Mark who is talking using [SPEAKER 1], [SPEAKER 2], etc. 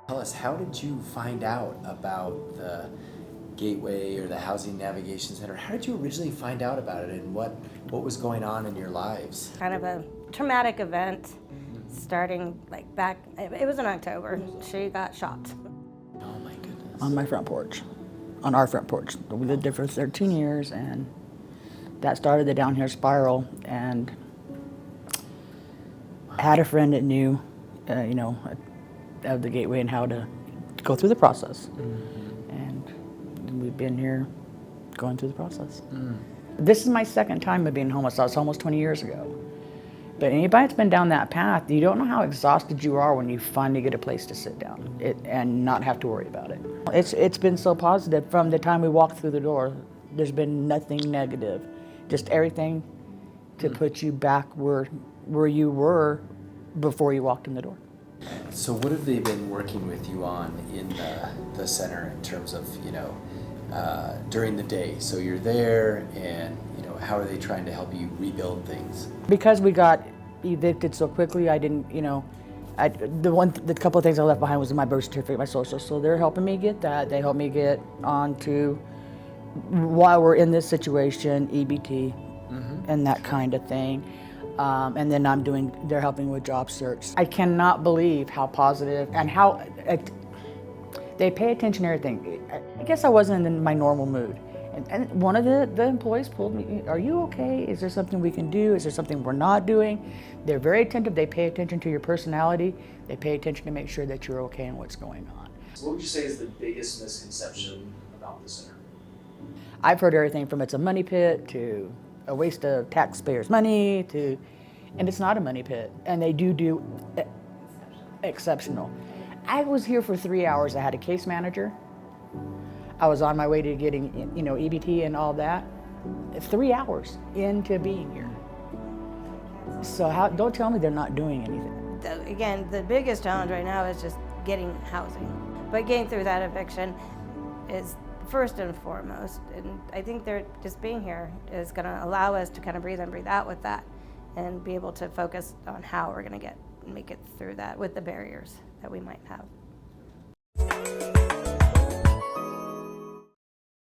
[SPEAKER 1] Tell us, how did you find out about the Gateway or the Housing Navigation Center? How did you originally find out about it, and what was going on in your lives?
[SPEAKER 2] Kind of a traumatic event starting like back, it was in October. She got shot.
[SPEAKER 1] Oh my goodness.
[SPEAKER 3] On my front porch, on our front porch. We lived there for 13 years, and that started the downhill spiral. And I had a friend that knew, of the Gateway and how to go through the process. And we've been here going through the process. This is my second time of being homeless. I was almost 20 years ago. But anybody that's been down that path, you don't know how exhausted you are when you finally get a place to sit down and not have to worry about it. It's been so positive from the time we walked through the door. There's been nothing negative, just everything to put you back where you were before you walked in the door.
[SPEAKER 1] So what have they been working with you on in the center in terms of, during the day? So you're there, and how are they trying to help you rebuild things?
[SPEAKER 3] Because we got evicted so quickly, I didn't, the couple of things I left behind was my birth certificate, my social, so they're helping me get that. They helped me get onto, while we're in this situation, EBT and that kind of thing. And then they're helping with job search. I cannot believe how positive and how they pay attention to everything. I guess I wasn't in my normal mood. And one of the employees pulled me, "Are you okay? Is there something we can do? Is there something we're not doing?" They're very attentive. They pay attention to your personality. They pay attention to make sure that you're okay and what's going on.
[SPEAKER 4] What would you say is the biggest misconception about the center?
[SPEAKER 3] I've heard everything from it's a money pit to a waste of taxpayers' money and it's not a money pit. And they do exceptional. I was here for 3 hours. I had a case manager. I was on my way to getting, EBT and all that. 3 hours into being here. So don't tell me they're not doing anything.
[SPEAKER 2] Again, the biggest challenge right now is just getting housing. But getting through that eviction is first and foremost. And I think they're just being here is going to allow us to kind of breathe in, breathe out with that, and be able to focus on how we're going to make it through that with the barriers that we might have.